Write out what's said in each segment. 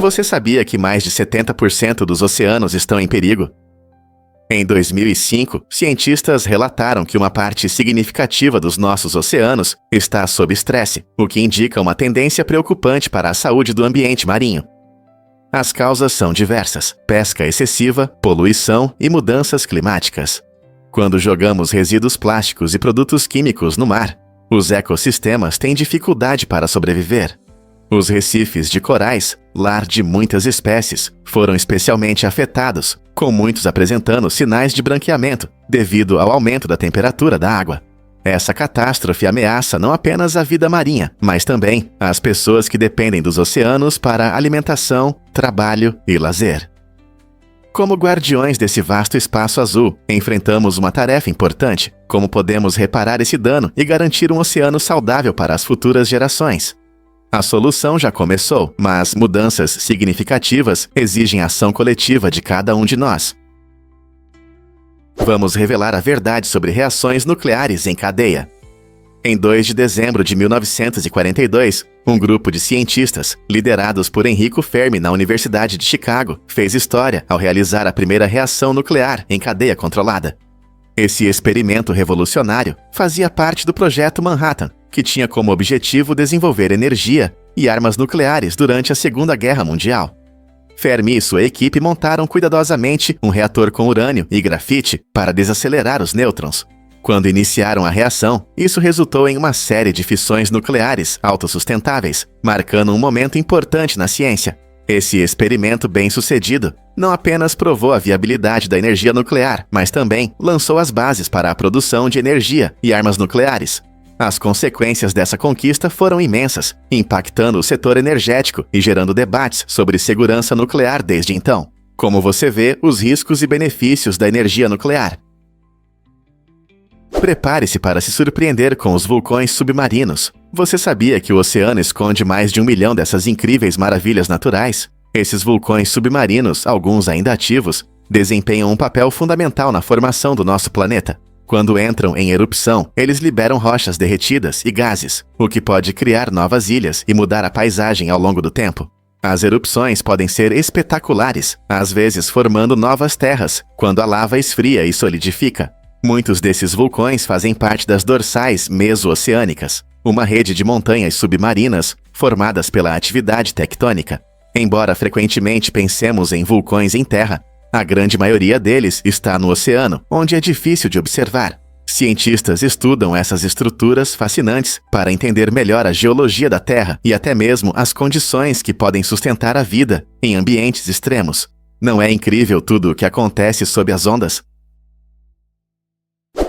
Você sabia que mais de 70% dos oceanos estão em perigo? Em 2005, cientistas relataram que uma parte significativa dos nossos oceanos está sob estresse, o que indica uma tendência preocupante para a saúde do ambiente marinho. As causas são diversas: pesca excessiva, poluição e mudanças climáticas. Quando jogamos resíduos plásticos e produtos químicos no mar, os ecossistemas têm dificuldade para sobreviver. Os recifes de corais, lar de muitas espécies, foram especialmente afetados, com muitos apresentando sinais de branqueamento devido ao aumento da temperatura da água. Essa catástrofe ameaça não apenas a vida marinha, mas também as pessoas que dependem dos oceanos para alimentação, trabalho e lazer. Como guardiões desse vasto espaço azul, enfrentamos uma tarefa importante: como podemos reparar esse dano e garantir um oceano saudável para as futuras gerações. A solução já começou, mas mudanças significativas exigem ação coletiva de cada um de nós. Vamos revelar a verdade sobre reações nucleares em cadeia. Em 2 de dezembro de 1942, um grupo de cientistas, liderados por Enrico Fermi na Universidade de Chicago, fez história ao realizar a primeira reação nuclear em cadeia controlada. Esse experimento revolucionário fazia parte do Projeto Manhattan, que tinha como objetivo desenvolver energia e armas nucleares durante a Segunda Guerra Mundial. Fermi e sua equipe montaram cuidadosamente um reator com urânio e grafite para desacelerar os nêutrons. Quando iniciaram a reação, isso resultou em uma série de fissões nucleares autossustentáveis, marcando um momento importante na ciência. Esse experimento bem-sucedido não apenas provou a viabilidade da energia nuclear, mas também lançou as bases para a produção de energia e armas nucleares. As consequências dessa conquista foram imensas, impactando o setor energético e gerando debates sobre segurança nuclear desde então. Como você vê os riscos e benefícios da energia nuclear? Prepare-se para se surpreender com os vulcões submarinos. Você sabia que o oceano esconde mais de 1 milhão dessas incríveis maravilhas naturais? Esses vulcões submarinos, alguns ainda ativos, desempenham um papel fundamental na formação do nosso planeta. Quando entram em erupção, eles liberam rochas derretidas e gases, o que pode criar novas ilhas e mudar a paisagem ao longo do tempo. As erupções podem ser espetaculares, às vezes formando novas terras, quando a lava esfria e solidifica. Muitos desses vulcões fazem parte das dorsais meso-oceânicas, uma rede de montanhas submarinas formadas pela atividade tectônica. Embora frequentemente pensemos em vulcões em terra, a grande maioria deles está no oceano, onde é difícil de observar. Cientistas estudam essas estruturas fascinantes para entender melhor a geologia da Terra e até mesmo as condições que podem sustentar a vida em ambientes extremos. Não é incrível tudo o que acontece sob as ondas?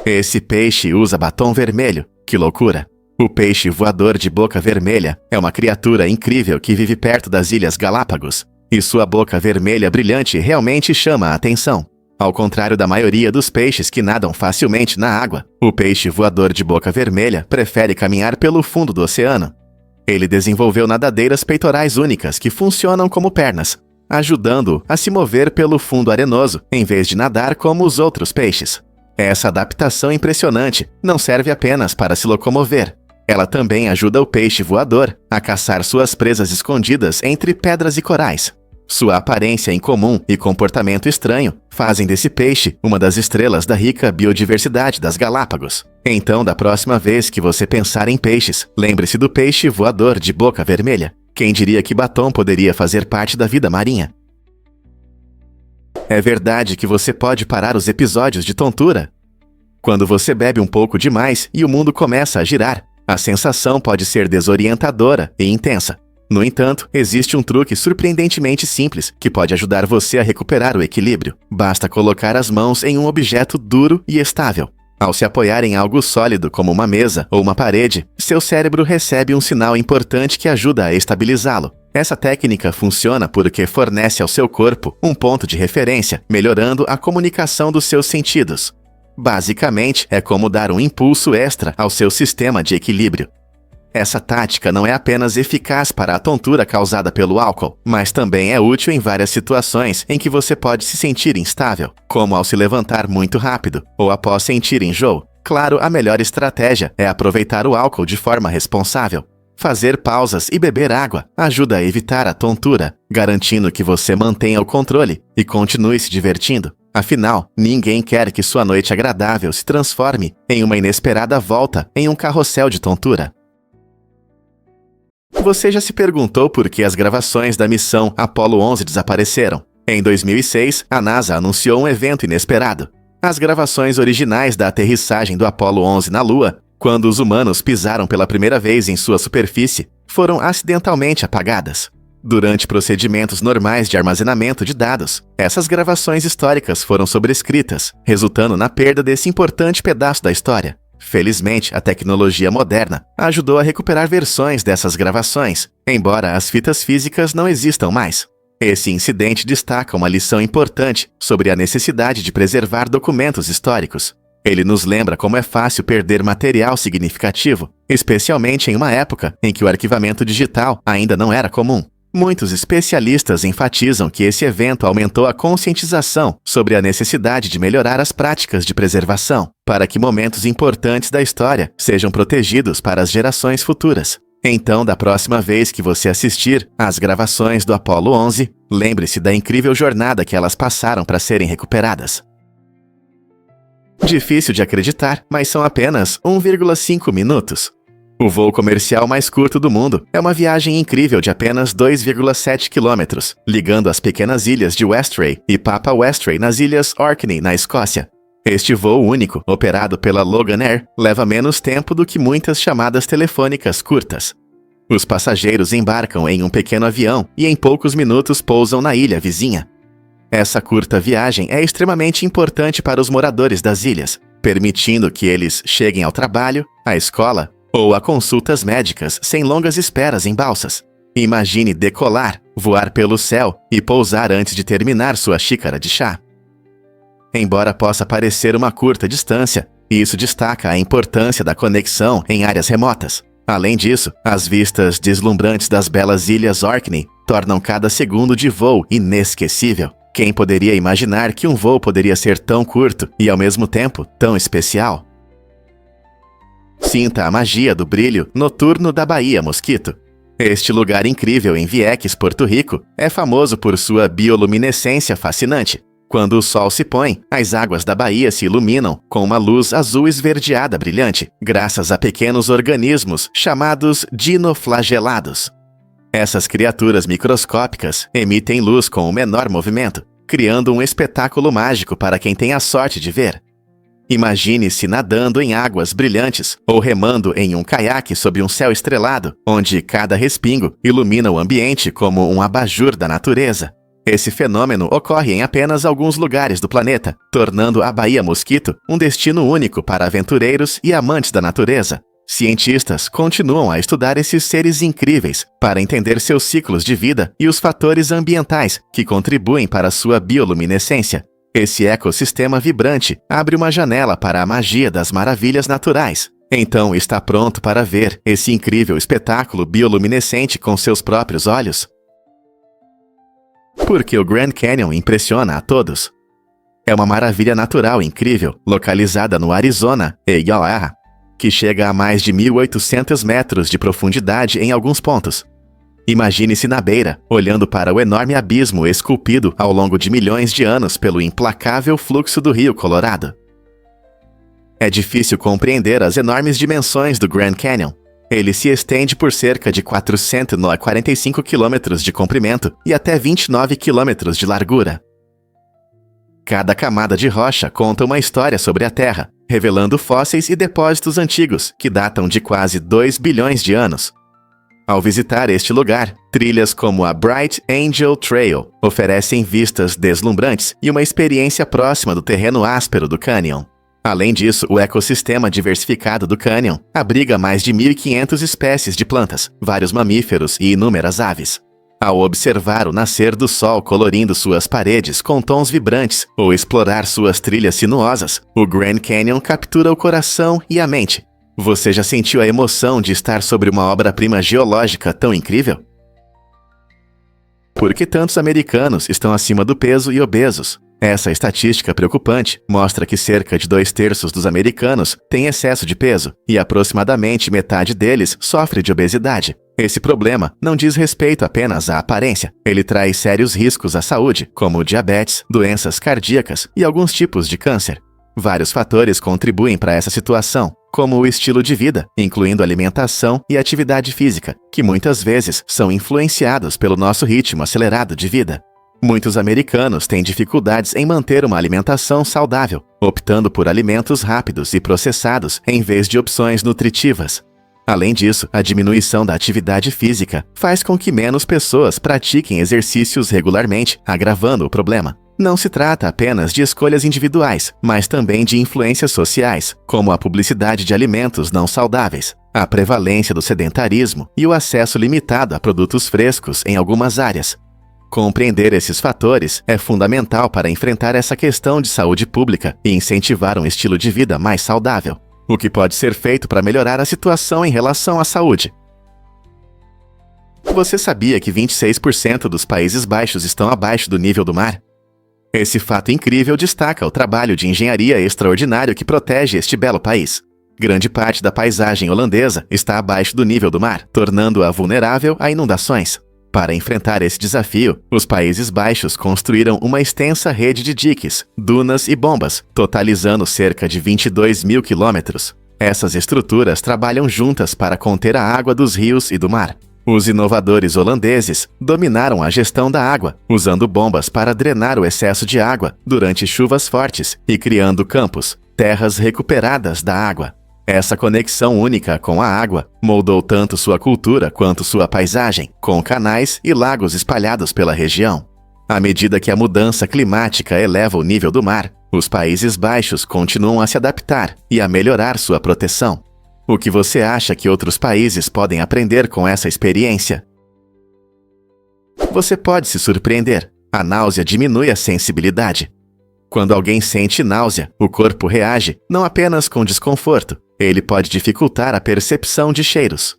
Esse peixe usa batom vermelho. Que loucura! O peixe voador de boca vermelha é uma criatura incrível que vive perto das Ilhas Galápagos. E sua boca vermelha brilhante realmente chama a atenção. Ao contrário da maioria dos peixes que nadam facilmente na água, o peixe voador de boca vermelha prefere caminhar pelo fundo do oceano. Ele desenvolveu nadadeiras peitorais únicas que funcionam como pernas, ajudando-o a se mover pelo fundo arenoso, em vez de nadar como os outros peixes. Essa adaptação impressionante não serve apenas para se locomover. Ela também ajuda o peixe voador a caçar suas presas escondidas entre pedras e corais. Sua aparência incomum e comportamento estranho fazem desse peixe uma das estrelas da rica biodiversidade das Galápagos. Então, da próxima vez que você pensar em peixes, lembre-se do peixe voador de boca vermelha. Quem diria que batom poderia fazer parte da vida marinha? É verdade que você pode parar os episódios de tontura? Quando você bebe um pouco demais e o mundo começa a girar, a sensação pode ser desorientadora e intensa. No entanto, existe um truque surpreendentemente simples que pode ajudar você a recuperar o equilíbrio. Basta colocar as mãos em um objeto duro e estável. Ao se apoiar em algo sólido como uma mesa ou uma parede, seu cérebro recebe um sinal importante que ajuda a estabilizá-lo. Essa técnica funciona porque fornece ao seu corpo um ponto de referência, melhorando a comunicação dos seus sentidos. Basicamente, é como dar um impulso extra ao seu sistema de equilíbrio. Essa tática não é apenas eficaz para a tontura causada pelo álcool, mas também é útil em várias situações em que você pode se sentir instável, como ao se levantar muito rápido ou após sentir enjoo. Claro, a melhor estratégia é aproveitar o álcool de forma responsável. Fazer pausas e beber água ajuda a evitar a tontura, garantindo que você mantenha o controle e continue se divertindo. Afinal, ninguém quer que sua noite agradável se transforme em uma inesperada volta em um carrossel de tontura. Você já se perguntou por que as gravações da missão Apollo 11 desapareceram? Em 2006, a NASA anunciou um evento inesperado. As gravações originais da aterrissagem do Apollo 11 na Lua, quando os humanos pisaram pela primeira vez em sua superfície, foram acidentalmente apagadas. Durante procedimentos normais de armazenamento de dados, essas gravações históricas foram sobrescritas, resultando na perda desse importante pedaço da história. Felizmente, a tecnologia moderna ajudou a recuperar versões dessas gravações, embora as fitas físicas não existam mais. Esse incidente destaca uma lição importante sobre a necessidade de preservar documentos históricos. Ele nos lembra como é fácil perder material significativo, especialmente em uma época em que o arquivamento digital ainda não era comum. Muitos especialistas enfatizam que esse evento aumentou a conscientização sobre a necessidade de melhorar as práticas de preservação, para que momentos importantes da história sejam protegidos para as gerações futuras. Então, da próxima vez que você assistir às gravações do Apollo 11, lembre-se da incrível jornada que elas passaram para serem recuperadas. Difícil de acreditar, mas são apenas 1,5 minutos. O voo comercial mais curto do mundo é uma viagem incrível de apenas 2,7 quilômetros, ligando as pequenas ilhas de Westray e Papa Westray nas ilhas Orkney, na Escócia. Este voo único, operado pela Logan Air, leva menos tempo do que muitas chamadas telefônicas curtas. Os passageiros embarcam em um pequeno avião e em poucos minutos pousam na ilha vizinha. Essa curta viagem é extremamente importante para os moradores das ilhas, permitindo que eles cheguem ao trabalho, à escola ou a consultas médicas sem longas esperas em balsas. Imagine decolar, voar pelo céu e pousar antes de terminar sua xícara de chá. Embora possa parecer uma curta distância, isso destaca a importância da conexão em áreas remotas. Além disso, as vistas deslumbrantes das belas ilhas Orkney tornam cada segundo de voo inesquecível. Quem poderia imaginar que um voo poderia ser tão curto e, ao mesmo tempo, tão especial? Sinta a magia do brilho noturno da Baía Mosquito. Este lugar incrível em Vieques, Porto Rico, é famoso por sua bioluminescência fascinante. Quando o sol se põe, as águas da baía se iluminam com uma luz azul esverdeada brilhante, graças a pequenos organismos chamados dinoflagelados. Essas criaturas microscópicas emitem luz com o menor movimento, criando um espetáculo mágico para quem tem a sorte de ver. Imagine-se nadando em águas brilhantes ou remando em um caiaque sob um céu estrelado, onde cada respingo ilumina o ambiente como um abajur da natureza. Esse fenômeno ocorre em apenas alguns lugares do planeta, tornando a Baía Mosquito um destino único para aventureiros e amantes da natureza. Cientistas continuam a estudar esses seres incríveis para entender seus ciclos de vida e os fatores ambientais que contribuem para sua bioluminescência. Esse ecossistema vibrante abre uma janela para a magia das maravilhas naturais. Então, está pronto para ver esse incrível espetáculo bioluminescente com seus próprios olhos? Porque o Grand Canyon impressiona a todos. É uma maravilha natural incrível, localizada no Arizona e Utah, que chega a mais de 1.800 metros de profundidade em alguns pontos. Imagine-se na beira, olhando para o enorme abismo esculpido ao longo de milhões de anos pelo implacável fluxo do Rio Colorado. É difícil compreender as enormes dimensões do Grand Canyon. Ele se estende por cerca de 445 quilômetros de comprimento e até 29 quilômetros de largura. Cada camada de rocha conta uma história sobre a Terra, revelando fósseis e depósitos antigos que datam de quase 2 bilhões de anos. Ao visitar este lugar, trilhas como a Bright Angel Trail oferecem vistas deslumbrantes e uma experiência próxima do terreno áspero do cânion. Além disso, o ecossistema diversificado do cânion abriga mais de 1.500 espécies de plantas, vários mamíferos e inúmeras aves. Ao observar o nascer do sol colorindo suas paredes com tons vibrantes ou explorar suas trilhas sinuosas, o Grand Canyon captura o coração e a mente. Você já sentiu a emoção de estar sobre uma obra-prima geológica tão incrível? Por que tantos americanos estão acima do peso e obesos? Essa estatística preocupante mostra que cerca de 2/3 dos americanos têm excesso de peso e aproximadamente metade deles sofre de obesidade. Esse problema não diz respeito apenas à aparência. Ele traz sérios riscos à saúde, como diabetes, doenças cardíacas e alguns tipos de câncer. Vários fatores contribuem para essa situação, como o estilo de vida, incluindo alimentação e atividade física, que muitas vezes são influenciados pelo nosso ritmo acelerado de vida. Muitos americanos têm dificuldades em manter uma alimentação saudável, optando por alimentos rápidos e processados em vez de opções nutritivas. Além disso, a diminuição da atividade física faz com que menos pessoas pratiquem exercícios regularmente, agravando o problema. Não se trata apenas de escolhas individuais, mas também de influências sociais, como a publicidade de alimentos não saudáveis, a prevalência do sedentarismo e o acesso limitado a produtos frescos em algumas áreas. Compreender esses fatores é fundamental para enfrentar essa questão de saúde pública e incentivar um estilo de vida mais saudável. O que pode ser feito para melhorar a situação em relação à saúde? Você sabia que 26% dos Países Baixos estão abaixo do nível do mar? Esse fato incrível destaca o trabalho de engenharia extraordinário que protege este belo país. Grande parte da paisagem holandesa está abaixo do nível do mar, tornando-a vulnerável a inundações. Para enfrentar esse desafio, os Países Baixos construíram uma extensa rede de diques, dunas e bombas, totalizando cerca de 22 mil quilômetros. Essas estruturas trabalham juntas para conter a água dos rios e do mar. Os inovadores holandeses dominaram a gestão da água, usando bombas para drenar o excesso de água durante chuvas fortes e criando campos, terras recuperadas da água. Essa conexão única com a água moldou tanto sua cultura quanto sua paisagem, com canais e lagos espalhados pela região. À medida que a mudança climática eleva o nível do mar, os Países Baixos continuam a se adaptar e a melhorar sua proteção. O que você acha que outros países podem aprender com essa experiência? Você pode se surpreender. A náusea diminui a sensibilidade. Quando alguém sente náusea, o corpo reage não apenas com desconforto, ele pode dificultar a percepção de cheiros.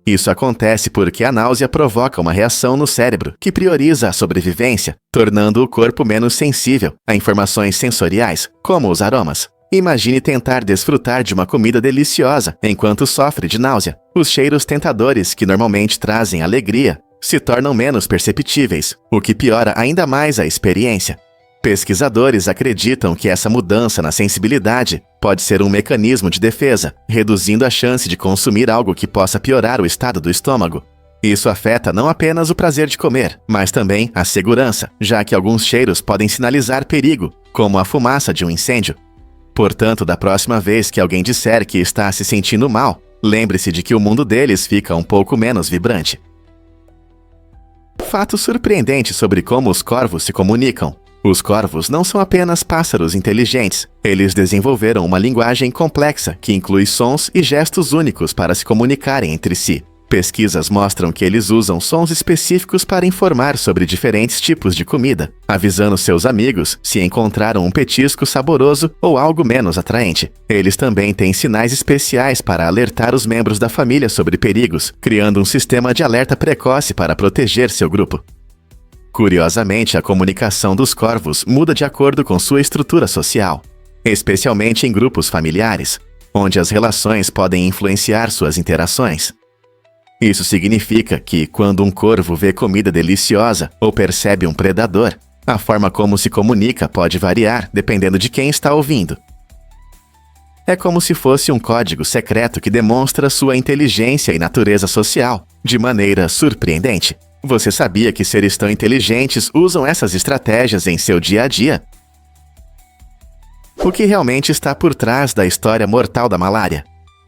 Isso acontece porque a náusea provoca uma reação no cérebro que prioriza a sobrevivência, tornando o corpo menos sensível a informações sensoriais, como os aromas. Imagine tentar desfrutar de uma comida deliciosa enquanto sofre de náusea. Os cheiros tentadores, que normalmente trazem alegria, se tornam menos perceptíveis, o que piora ainda mais a experiência. Pesquisadores acreditam que essa mudança na sensibilidade pode ser um mecanismo de defesa, reduzindo a chance de consumir algo que possa piorar o estado do estômago. Isso afeta não apenas o prazer de comer, mas também a segurança, já que alguns cheiros podem sinalizar perigo, como a fumaça de um incêndio. Portanto, da próxima vez que alguém disser que está se sentindo mal, lembre-se de que o mundo deles fica um pouco menos vibrante. Fato surpreendente sobre como os corvos se comunicam. Os corvos não são apenas pássaros inteligentes. Eles desenvolveram uma linguagem complexa que inclui sons e gestos únicos para se comunicarem entre si. Pesquisas mostram que eles usam sons específicos para informar sobre diferentes tipos de comida, avisando seus amigos se encontraram um petisco saboroso ou algo menos atraente. Eles também têm sinais especiais para alertar os membros da família sobre perigos, criando um sistema de alerta precoce para proteger seu grupo. Curiosamente, a comunicação dos corvos muda de acordo com sua estrutura social, especialmente em grupos familiares, onde as relações podem influenciar suas interações. Isso significa que, quando um corvo vê comida deliciosa ou percebe um predador, a forma como se comunica pode variar dependendo de quem está ouvindo. É como se fosse um código secreto que demonstra sua inteligência e natureza social, de maneira surpreendente. Você sabia que seres tão inteligentes usam essas estratégias em seu dia a dia? O que realmente está por trás da história mortal da malária?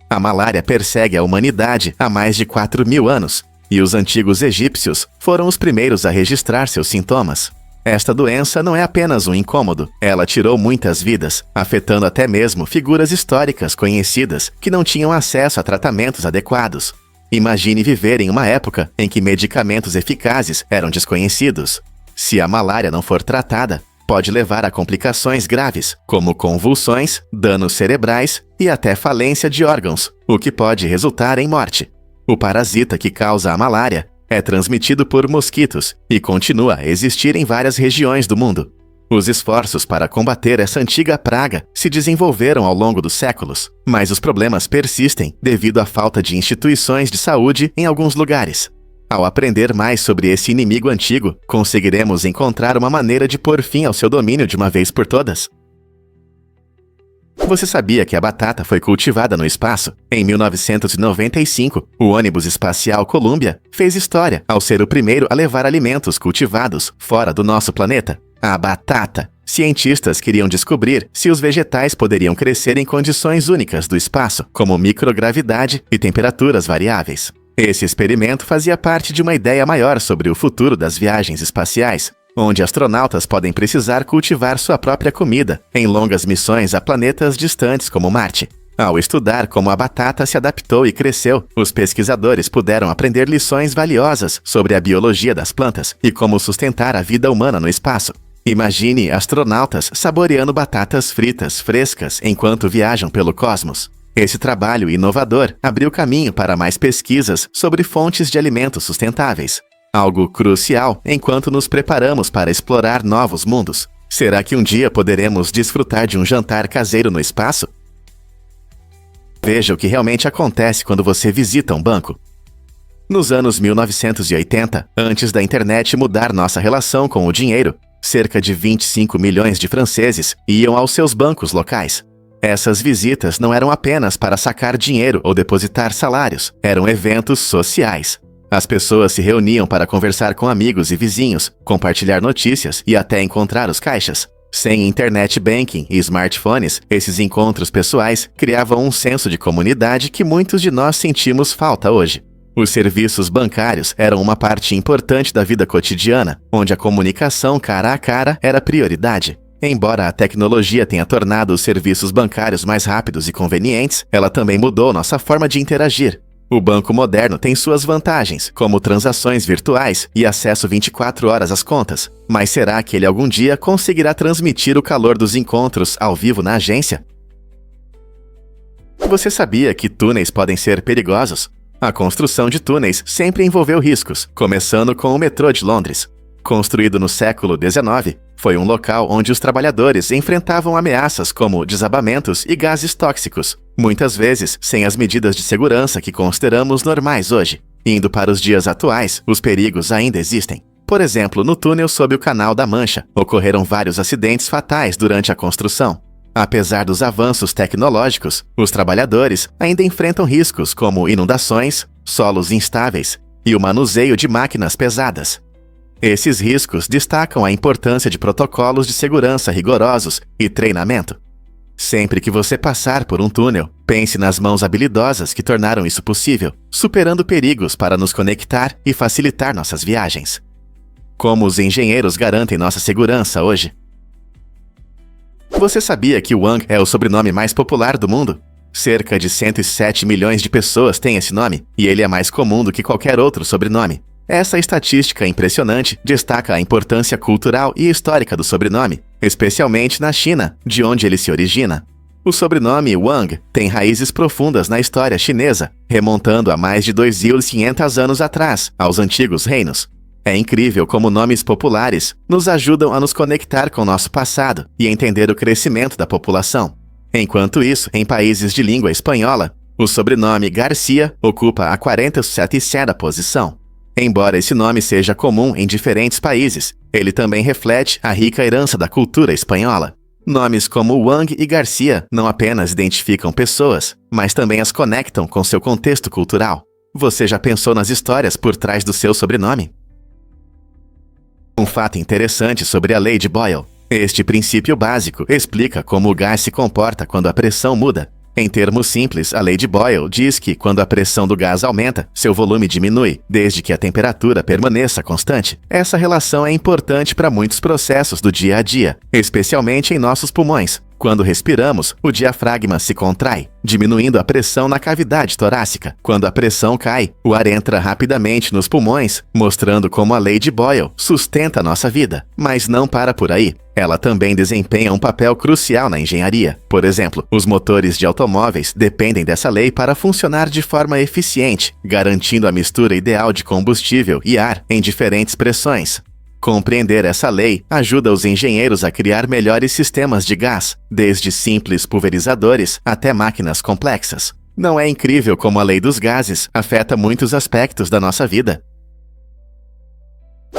A malária persegue a humanidade há mais de 4.000 anos, e os antigos egípcios foram os primeiros a registrar seus sintomas. Esta doença não é apenas um incômodo, ela tirou muitas vidas, afetando até mesmo figuras históricas conhecidas que não tinham acesso a tratamentos adequados. Imagine viver em uma época em que medicamentos eficazes eram desconhecidos. Se a malária não for tratada, pode levar a complicações graves, como convulsões, danos cerebrais e até falência de órgãos, o que pode resultar em morte. O parasita que causa a malária é transmitido por mosquitos e continua a existir em várias regiões do mundo. Os esforços para combater essa antiga praga se desenvolveram ao longo dos séculos, mas os problemas persistem devido à falta de instituições de saúde em alguns lugares. Ao aprender mais sobre esse inimigo antigo, conseguiremos encontrar uma maneira de pôr fim ao seu domínio de uma vez por todas. Você sabia que a batata foi cultivada no espaço? Em 1995, o ônibus espacial Columbia fez história ao ser o primeiro a levar alimentos cultivados fora do nosso planeta. A batata. Cientistas queriam descobrir se os vegetais poderiam crescer em condições únicas do espaço, como microgravidade e temperaturas variáveis. Esse experimento fazia parte de uma ideia maior sobre o futuro das viagens espaciais, onde astronautas podem precisar cultivar sua própria comida em longas missões a planetas distantes como Marte. Ao estudar como a batata se adaptou e cresceu, os pesquisadores puderam aprender lições valiosas sobre a biologia das plantas e como sustentar a vida humana no espaço. Imagine astronautas saboreando batatas fritas frescas enquanto viajam pelo cosmos. Esse trabalho inovador abriu caminho para mais pesquisas sobre fontes de alimentos sustentáveis. Algo crucial enquanto nos preparamos para explorar novos mundos. Será que um dia poderemos desfrutar de um jantar caseiro no espaço? Veja o que realmente acontece quando você visita um banco. Nos anos 1980, antes da internet mudar nossa relação com o dinheiro, cerca de 25 milhões de franceses iam aos seus bancos locais. Essas visitas não eram apenas para sacar dinheiro ou depositar salários, eram eventos sociais. As pessoas se reuniam para conversar com amigos e vizinhos, compartilhar notícias e até encontrar os caixas. Sem internet banking e smartphones, esses encontros pessoais criavam um senso de comunidade que muitos de nós sentimos falta hoje. Os serviços bancários eram uma parte importante da vida cotidiana, onde a comunicação cara a cara era prioridade. Embora a tecnologia tenha tornado os serviços bancários mais rápidos e convenientes, ela também mudou nossa forma de interagir. O banco moderno tem suas vantagens, como transações virtuais e acesso 24 horas às contas. Mas será que ele algum dia conseguirá transmitir o calor dos encontros ao vivo na agência? Você sabia que túneis podem ser perigosos? A construção de túneis sempre envolveu riscos, começando com o metrô de Londres. Construído no século XIX, foi um local onde os trabalhadores enfrentavam ameaças como desabamentos e gases tóxicos, muitas vezes sem as medidas de segurança que consideramos normais hoje. Indo para os dias atuais, os perigos ainda existem. Por exemplo, no túnel sob o Canal da Mancha, ocorreram vários acidentes fatais durante a construção. Apesar dos avanços tecnológicos, os trabalhadores ainda enfrentam riscos como inundações, solos instáveis e o manuseio de máquinas pesadas. Esses riscos destacam a importância de protocolos de segurança rigorosos e treinamento. Sempre que você passar por um túnel, pense nas mãos habilidosas que tornaram isso possível, superando perigos para nos conectar e facilitar nossas viagens. Como os engenheiros garantem nossa segurança hoje? Você sabia que Wang é o sobrenome mais popular do mundo? Cerca de 107 milhões de pessoas têm esse nome, e ele é mais comum do que qualquer outro sobrenome. Essa estatística impressionante destaca a importância cultural e histórica do sobrenome, especialmente na China, de onde ele se origina. O sobrenome Wang tem raízes profundas na história chinesa, remontando a mais de 2.500 anos atrás, aos antigos reinos. É incrível como nomes populares nos ajudam a nos conectar com nosso passado e entender o crescimento da população. Enquanto isso, em países de língua espanhola, o sobrenome Garcia ocupa a 47ª posição. Embora esse nome seja comum em diferentes países, ele também reflete a rica herança da cultura espanhola. Nomes como Wang e Garcia não apenas identificam pessoas, mas também as conectam com seu contexto cultural. Você já pensou nas histórias por trás do seu sobrenome? Um fato interessante sobre a lei de Boyle. Este princípio básico explica como o gás se comporta quando a pressão muda. Em termos simples, a lei de Boyle diz que, quando a pressão do gás aumenta, seu volume diminui, desde que a temperatura permaneça constante. Essa relação é importante para muitos processos do dia a dia, especialmente em nossos pulmões. Quando respiramos, o diafragma se contrai, diminuindo a pressão na cavidade torácica. Quando a pressão cai, o ar entra rapidamente nos pulmões, mostrando como a lei de Boyle sustenta a nossa vida. Mas não para por aí. Ela também desempenha um papel crucial na engenharia. Por exemplo, os motores de automóveis dependem dessa lei para funcionar de forma eficiente, garantindo a mistura ideal de combustível e ar em diferentes pressões. Compreender essa lei ajuda os engenheiros a criar melhores sistemas de gás, desde simples pulverizadores até máquinas complexas. Não é incrível como a lei dos gases afeta muitos aspectos da nossa vida?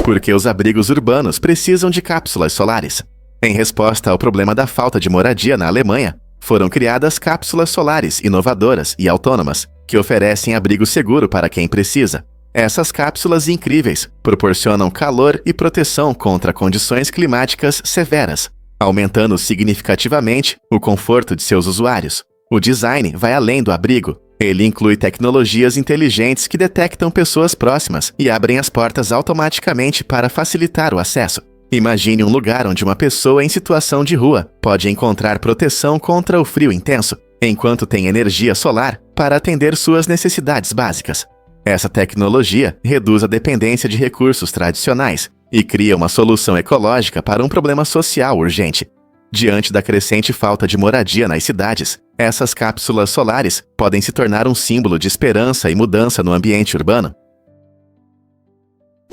Porque os abrigos urbanos precisam de cápsulas solares. Em resposta ao problema da falta de moradia na Alemanha, foram criadas cápsulas solares inovadoras e autônomas, que oferecem abrigo seguro para quem precisa. Essas cápsulas incríveis proporcionam calor e proteção contra condições climáticas severas, aumentando significativamente o conforto de seus usuários. O design vai além do abrigo. Ele inclui tecnologias inteligentes que detectam pessoas próximas e abrem as portas automaticamente para facilitar o acesso. Imagine um lugar onde uma pessoa em situação de rua pode encontrar proteção contra o frio intenso, enquanto tem energia solar para atender suas necessidades básicas. Essa tecnologia reduz a dependência de recursos tradicionais e cria uma solução ecológica para um problema social urgente. Diante da crescente falta de moradia nas cidades, essas cápsulas solares podem se tornar um símbolo de esperança e mudança no ambiente urbano.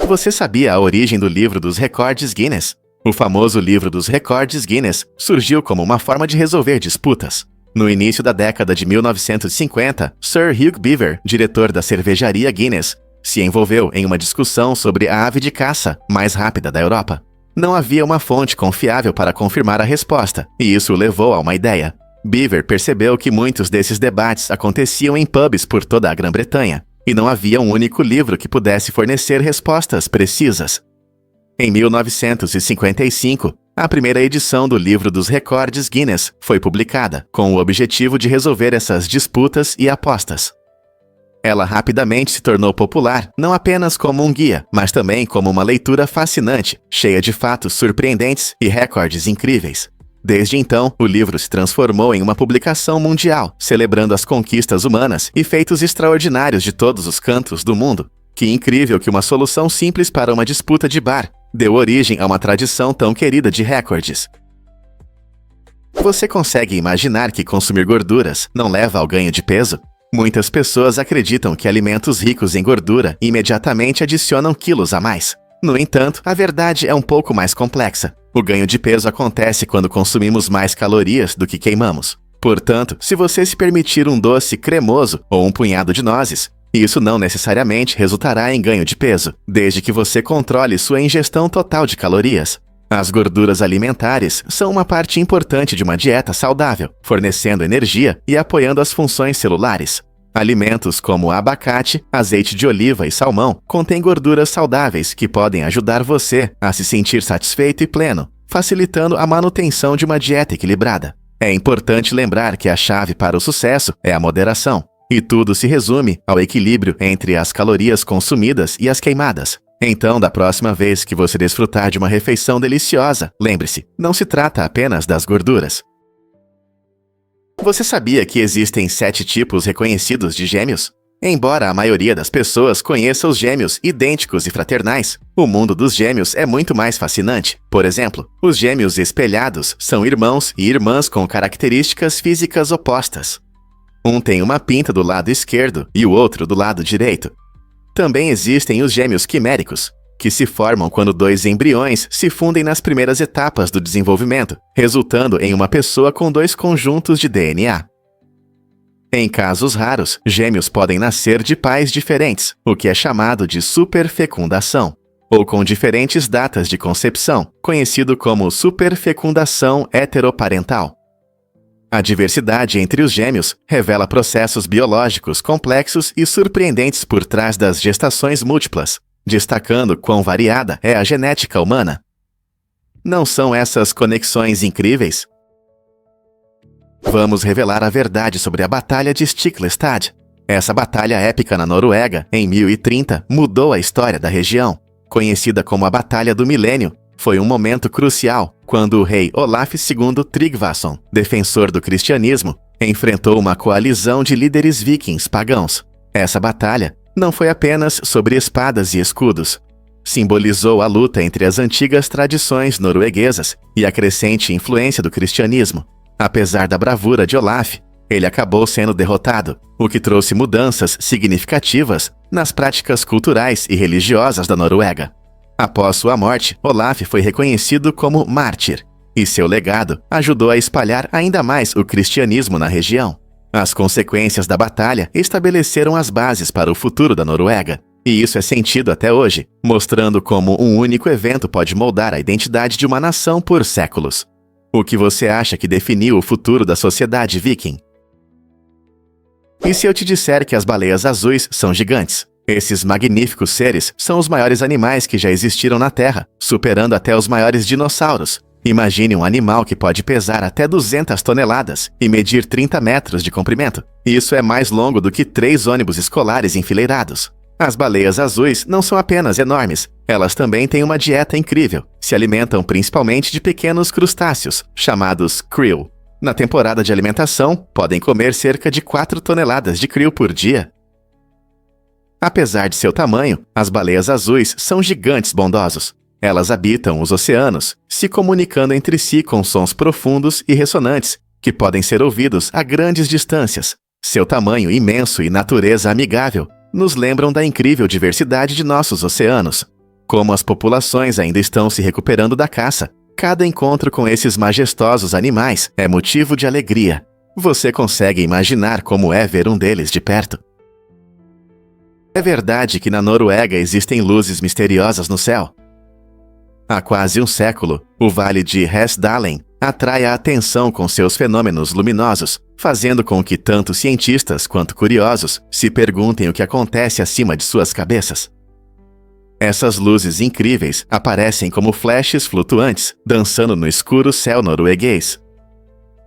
Você sabia a origem do livro dos recordes Guinness? O famoso livro dos recordes Guinness surgiu como uma forma de resolver disputas. No início da década de 1950, Sir Hugh Beaver, diretor da cervejaria Guinness, se envolveu em uma discussão sobre a ave de caça mais rápida da Europa. Não havia uma fonte confiável para confirmar a resposta, e isso o levou a uma ideia. Beaver percebeu que muitos desses debates aconteciam em pubs por toda a Grã-Bretanha, e não havia um único livro que pudesse fornecer respostas precisas. Em 1955, a primeira edição do livro dos recordes Guinness foi publicada, com o objetivo de resolver essas disputas e apostas. Ela rapidamente se tornou popular, não apenas como um guia, mas também como uma leitura fascinante, cheia de fatos surpreendentes e recordes incríveis. Desde então, o livro se transformou em uma publicação mundial, celebrando as conquistas humanas e feitos extraordinários de todos os cantos do mundo. Que incrível que uma solução simples para uma disputa de bar deu origem a uma tradição tão querida de recordes. Você consegue imaginar que consumir gorduras não leva ao ganho de peso? Muitas pessoas acreditam que alimentos ricos em gordura imediatamente adicionam quilos a mais. No entanto, a verdade é um pouco mais complexa. O ganho de peso acontece quando consumimos mais calorias do que queimamos. Portanto, se você se permitir um doce cremoso ou um punhado de nozes, isso não necessariamente resultará em ganho de peso, desde que você controle sua ingestão total de calorias. As gorduras alimentares são uma parte importante de uma dieta saudável, fornecendo energia e apoiando as funções celulares. Alimentos como abacate, azeite de oliva e salmão contêm gorduras saudáveis que podem ajudar você a se sentir satisfeito e pleno, facilitando a manutenção de uma dieta equilibrada. É importante lembrar que a chave para o sucesso é a moderação, e tudo se resume ao equilíbrio entre as calorias consumidas e as queimadas. Então, da próxima vez que você desfrutar de uma refeição deliciosa, lembre-se, não se trata apenas das gorduras. Você sabia que existem 7 tipos reconhecidos de gêmeos? Embora a maioria das pessoas conheça os gêmeos idênticos e fraternais, o mundo dos gêmeos é muito mais fascinante. Por exemplo, os gêmeos espelhados são irmãos e irmãs com características físicas opostas. Um tem uma pinta do lado esquerdo e o outro do lado direito. Também existem os gêmeos quiméricos, que se formam quando 2 embriões se fundem nas primeiras etapas do desenvolvimento, resultando em uma pessoa com 2 conjuntos de DNA. Em casos raros, gêmeos podem nascer de pais diferentes, o que é chamado de superfecundação, ou com diferentes datas de concepção, conhecido como superfecundação heteroparental. A diversidade entre os gêmeos revela processos biológicos complexos e surpreendentes por trás das gestações múltiplas, destacando quão variada é a genética humana. Não são essas conexões incríveis? Vamos revelar a verdade sobre a Batalha de Stiklestad. Essa batalha épica na Noruega, em 1030, mudou a história da região. Conhecida como a Batalha do Milênio, foi um momento crucial quando o rei Olaf II Tryggvason, defensor do cristianismo, enfrentou uma coalizão de líderes vikings pagãos. Essa batalha não foi apenas sobre espadas e escudos. Simbolizou a luta entre as antigas tradições norueguesas e a crescente influência do cristianismo. Apesar da bravura de Olaf, ele acabou sendo derrotado, o que trouxe mudanças significativas nas práticas culturais e religiosas da Noruega. Após sua morte, Olaf foi reconhecido como mártir, e seu legado ajudou a espalhar ainda mais o cristianismo na região. As consequências da batalha estabeleceram as bases para o futuro da Noruega, e isso é sentido até hoje, mostrando como um único evento pode moldar a identidade de uma nação por séculos. O que você acha que definiu o futuro da sociedade viking? E se eu te disser que as baleias azuis são gigantes? Esses magníficos seres são os maiores animais que já existiram na Terra, superando até os maiores dinossauros. Imagine um animal que pode pesar até 200 toneladas e medir 30 metros de comprimento. Isso é mais longo do que 3 ônibus escolares enfileirados. As baleias azuis não são apenas enormes, elas também têm uma dieta incrível. Se alimentam principalmente de pequenos crustáceos, chamados krill. Na temporada de alimentação, podem comer cerca de 4 toneladas de krill por dia. Apesar de seu tamanho, as baleias azuis são gigantes bondosos. Elas habitam os oceanos, se comunicando entre si com sons profundos e ressonantes, que podem ser ouvidos a grandes distâncias. Seu tamanho imenso e natureza amigável nos lembram da incrível diversidade de nossos oceanos. Como as populações ainda estão se recuperando da caça, cada encontro com esses majestosos animais é motivo de alegria. Você consegue imaginar como é ver um deles de perto? É verdade que na Noruega existem luzes misteriosas no céu. Há quase um século, o Vale de Hesdalen atrai a atenção com seus fenômenos luminosos, fazendo com que tanto cientistas quanto curiosos se perguntem o que acontece acima de suas cabeças. Essas luzes incríveis aparecem como flashes flutuantes, dançando no escuro céu norueguês.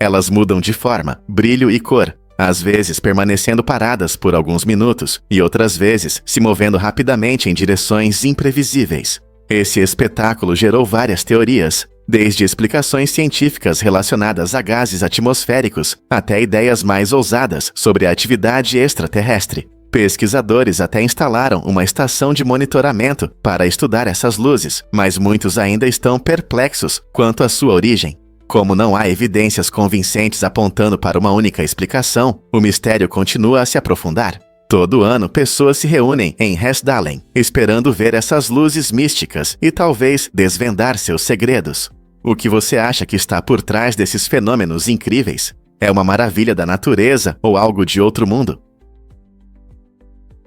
Elas mudam de forma, brilho e cor, às vezes permanecendo paradas por alguns minutos e outras vezes se movendo rapidamente em direções imprevisíveis. Esse espetáculo gerou várias teorias, desde explicações científicas relacionadas a gases atmosféricos até ideias mais ousadas sobre a atividade extraterrestre. Pesquisadores até instalaram uma estação de monitoramento para estudar essas luzes, mas muitos ainda estão perplexos quanto à sua origem. Como não há evidências convincentes apontando para uma única explicação, o mistério continua a se aprofundar. Todo ano, pessoas se reúnem em Hesdalen, esperando ver essas luzes místicas e talvez desvendar seus segredos. O que você acha que está por trás desses fenômenos incríveis? É uma maravilha da natureza ou algo de outro mundo?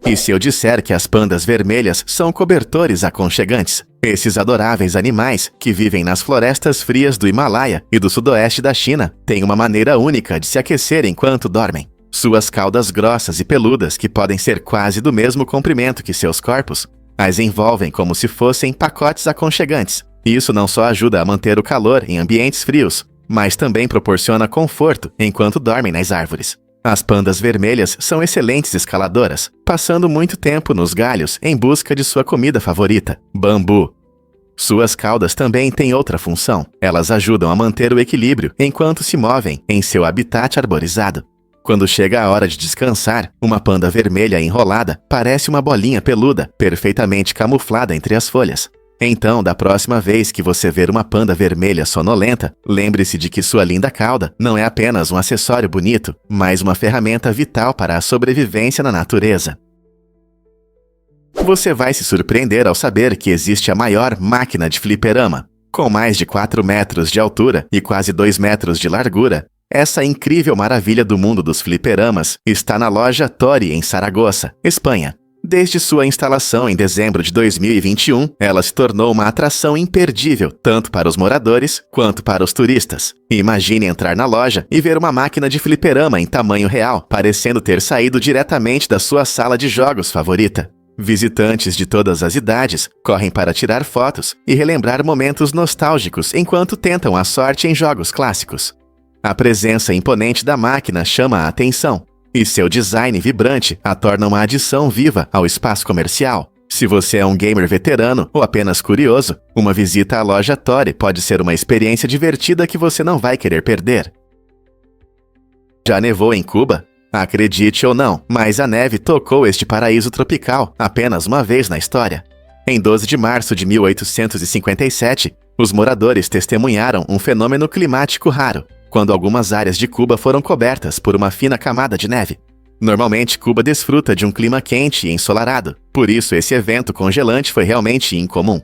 E se eu disser que as pandas vermelhas são cobertores aconchegantes? Esses adoráveis animais, que vivem nas florestas frias do Himalaia e do sudoeste da China, têm uma maneira única de se aquecer enquanto dormem. Suas caudas grossas e peludas, que podem ser quase do mesmo comprimento que seus corpos, as envolvem como se fossem pacotes aconchegantes. Isso não só ajuda a manter o calor em ambientes frios, mas também proporciona conforto enquanto dormem nas árvores. As pandas vermelhas são excelentes escaladoras, passando muito tempo nos galhos em busca de sua comida favorita, bambu. Suas caudas também têm outra função. Elas ajudam a manter o equilíbrio enquanto se movem em seu habitat arborizado. Quando chega a hora de descansar, uma panda vermelha enrolada parece uma bolinha peluda, perfeitamente camuflada entre as folhas. Então, da próxima vez que você ver uma panda vermelha sonolenta, lembre-se de que sua linda cauda não é apenas um acessório bonito, mas uma ferramenta vital para a sobrevivência na natureza. Você vai se surpreender ao saber que existe a maior máquina de fliperama. Com mais de 4 metros de altura e quase 2 metros de largura, essa incrível maravilha do mundo dos fliperamas está na loja Tori em Saragoça, Espanha. Desde sua instalação em dezembro de 2021, ela se tornou uma atração imperdível tanto para os moradores quanto para os turistas. Imagine entrar na loja e ver uma máquina de fliperama em tamanho real, parecendo ter saído diretamente da sua sala de jogos favorita. Visitantes de todas as idades correm para tirar fotos e relembrar momentos nostálgicos enquanto tentam a sorte em jogos clássicos. A presença imponente da máquina chama a atenção, e seu design vibrante a torna uma adição viva ao espaço comercial. Se você é um gamer veterano ou apenas curioso, uma visita à loja Tori pode ser uma experiência divertida que você não vai querer perder. Já nevou em Cuba? Acredite ou não, mas a neve tocou este paraíso tropical apenas uma vez na história. Em 12 de março de 1857, os moradores testemunharam um fenômeno climático raro, quando algumas áreas de Cuba foram cobertas por uma fina camada de neve. Normalmente, Cuba desfruta de um clima quente e ensolarado, por isso esse evento congelante foi realmente incomum.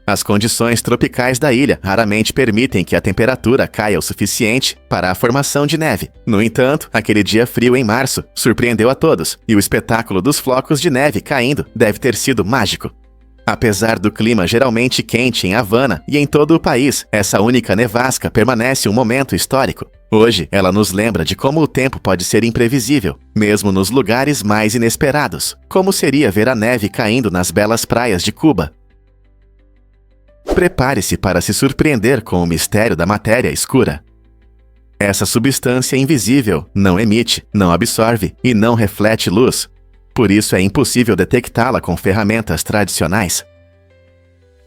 As condições tropicais da ilha raramente permitem que a temperatura caia o suficiente para a formação de neve. No entanto, aquele dia frio em março surpreendeu a todos, e o espetáculo dos flocos de neve caindo deve ter sido mágico. Apesar do clima geralmente quente em Havana e em todo o país, essa única nevasca permanece um momento histórico. Hoje, ela nos lembra de como o tempo pode ser imprevisível, mesmo nos lugares mais inesperados. Como seria ver a neve caindo nas belas praias de Cuba? Prepare-se para se surpreender com o mistério da matéria escura. Essa substância invisível não emite, não absorve e não reflete luz. Por isso é impossível detectá-la com ferramentas tradicionais.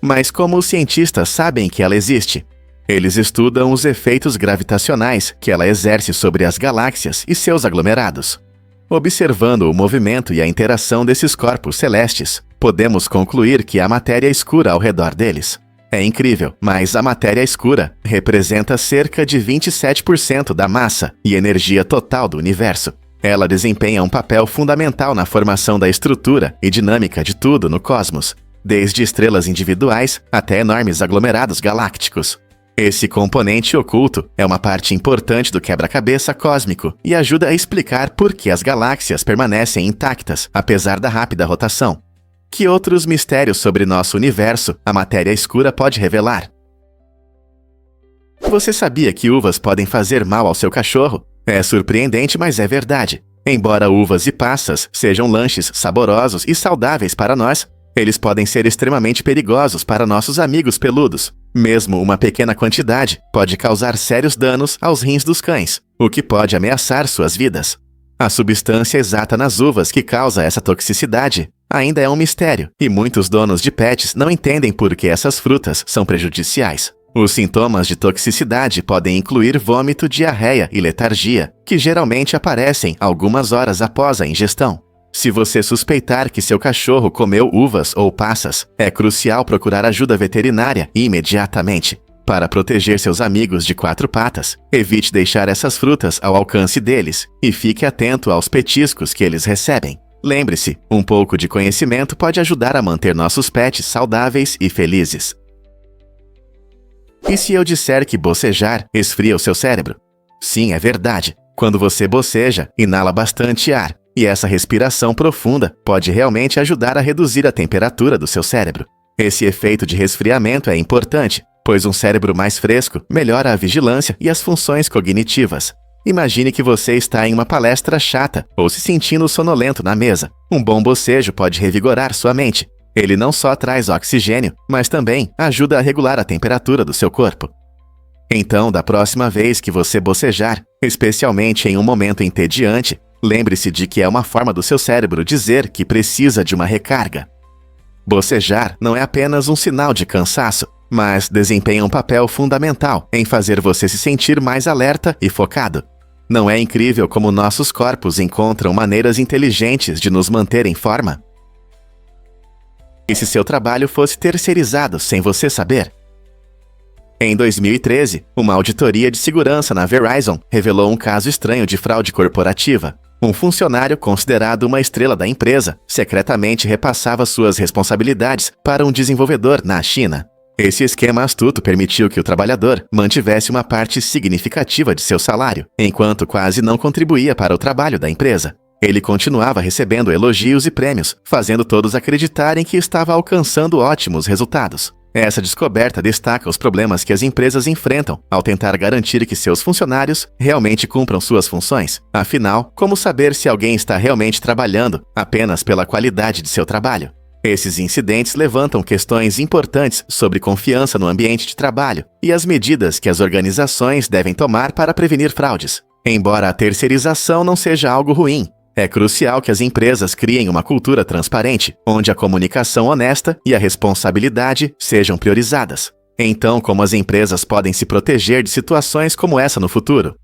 Mas como os cientistas sabem que ela existe? Eles estudam os efeitos gravitacionais que ela exerce sobre as galáxias e seus aglomerados. Observando o movimento e a interação desses corpos celestes, podemos concluir que há matéria escura ao redor deles. É incrível, mas a matéria escura representa cerca de 27% da massa e energia total do universo. Ela desempenha um papel fundamental na formação da estrutura e dinâmica de tudo no cosmos, desde estrelas individuais até enormes aglomerados galácticos. Esse componente oculto é uma parte importante do quebra-cabeça cósmico e ajuda a explicar por que as galáxias permanecem intactas, apesar da rápida rotação. Que outros mistérios sobre nosso universo a matéria escura pode revelar? Você sabia que uvas podem fazer mal ao seu cachorro? É surpreendente, mas é verdade. Embora uvas e passas sejam lanches saborosos e saudáveis para nós, eles podem ser extremamente perigosos para nossos amigos peludos. Mesmo uma pequena quantidade pode causar sérios danos aos rins dos cães, o que pode ameaçar suas vidas. A substância exata nas uvas que causa essa toxicidade ainda é um mistério, e muitos donos de pets não entendem por que essas frutas são prejudiciais. Os sintomas de toxicidade podem incluir vômito, diarreia e letargia, que geralmente aparecem algumas horas após a ingestão. Se você suspeitar que seu cachorro comeu uvas ou passas, é crucial procurar ajuda veterinária imediatamente. Para proteger seus amigos de quatro patas, evite deixar essas frutas ao alcance deles e fique atento aos petiscos que eles recebem. Lembre-se, um pouco de conhecimento pode ajudar a manter nossos pets saudáveis e felizes. E se eu disser que bocejar esfria o seu cérebro? Sim, é verdade. Quando você boceja, inala bastante ar, e essa respiração profunda pode realmente ajudar a reduzir a temperatura do seu cérebro. Esse efeito de resfriamento é importante, pois um cérebro mais fresco melhora a vigilância e as funções cognitivas. Imagine que você está em uma palestra chata ou se sentindo sonolento na mesa. Um bom bocejo pode revigorar sua mente. Ele não só traz oxigênio, mas também ajuda a regular a temperatura do seu corpo. Então, da próxima vez que você bocejar, especialmente em um momento entediante, lembre-se de que é uma forma do seu cérebro dizer que precisa de uma recarga. Bocejar não é apenas um sinal de cansaço, mas desempenha um papel fundamental em fazer você se sentir mais alerta e focado. Não é incrível como nossos corpos encontram maneiras inteligentes de nos manter em forma? E se seu trabalho fosse terceirizado sem você saber? Em 2013, uma auditoria de segurança na Verizon revelou um caso estranho de fraude corporativa. Um funcionário considerado uma estrela da empresa secretamente repassava suas responsabilidades para um desenvolvedor na China. Esse esquema astuto permitiu que o trabalhador mantivesse uma parte significativa de seu salário, enquanto quase não contribuía para o trabalho da empresa. Ele continuava recebendo elogios e prêmios, fazendo todos acreditarem que estava alcançando ótimos resultados. Essa descoberta destaca os problemas que as empresas enfrentam ao tentar garantir que seus funcionários realmente cumpram suas funções. Afinal, como saber se alguém está realmente trabalhando apenas pela qualidade de seu trabalho? Esses incidentes levantam questões importantes sobre confiança no ambiente de trabalho e as medidas que as organizações devem tomar para prevenir fraudes. Embora a terceirização não seja algo ruim, é crucial que as empresas criem uma cultura transparente, onde a comunicação honesta e a responsabilidade sejam priorizadas. Então, como as empresas podem se proteger de situações como essa no futuro?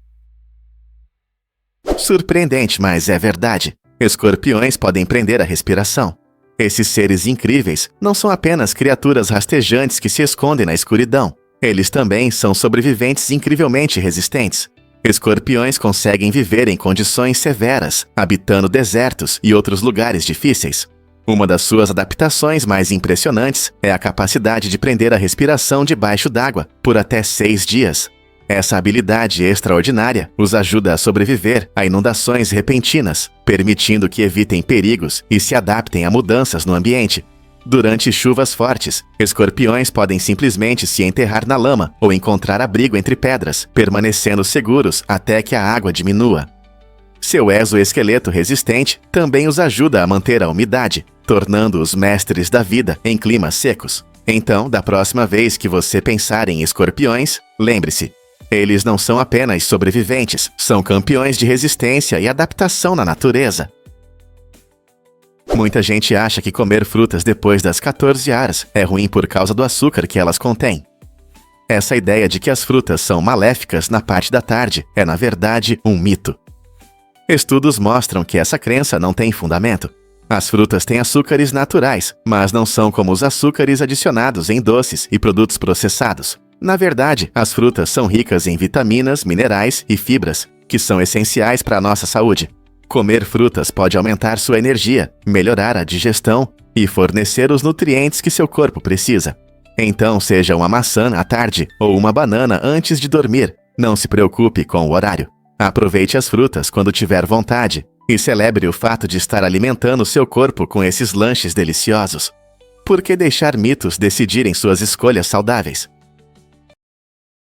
Surpreendente, mas é verdade. Escorpiões podem prender a respiração. Esses seres incríveis não são apenas criaturas rastejantes que se escondem na escuridão. Eles também são sobreviventes incrivelmente resistentes. Escorpiões conseguem viver em condições severas, habitando desertos e outros lugares difíceis. Uma das suas adaptações mais impressionantes é a capacidade de prender a respiração debaixo d'água por até 6 dias. Essa habilidade extraordinária os ajuda a sobreviver a inundações repentinas, permitindo que evitem perigos e se adaptem a mudanças no ambiente. Durante chuvas fortes, escorpiões podem simplesmente se enterrar na lama ou encontrar abrigo entre pedras, permanecendo seguros até que a água diminua. Seu exoesqueleto resistente também os ajuda a manter a umidade, tornando-os mestres da vida em climas secos. Então, da próxima vez que você pensar em escorpiões, lembre-se, eles não são apenas sobreviventes, são campeões de resistência e adaptação na natureza. Muita gente acha que comer frutas depois das 14 horas é ruim por causa do açúcar que elas contêm. Essa ideia de que as frutas são maléficas na parte da tarde é, na verdade, um mito. Estudos mostram que essa crença não tem fundamento. As frutas têm açúcares naturais, mas não são como os açúcares adicionados em doces e produtos processados. Na verdade, as frutas são ricas em vitaminas, minerais e fibras, que são essenciais para a nossa saúde. Comer frutas pode aumentar sua energia, melhorar a digestão e fornecer os nutrientes que seu corpo precisa. Então, seja uma maçã à tarde ou uma banana antes de dormir, não se preocupe com o horário. Aproveite as frutas quando tiver vontade e celebre o fato de estar alimentando seu corpo com esses lanches deliciosos. Por que deixar mitos decidirem suas escolhas saudáveis?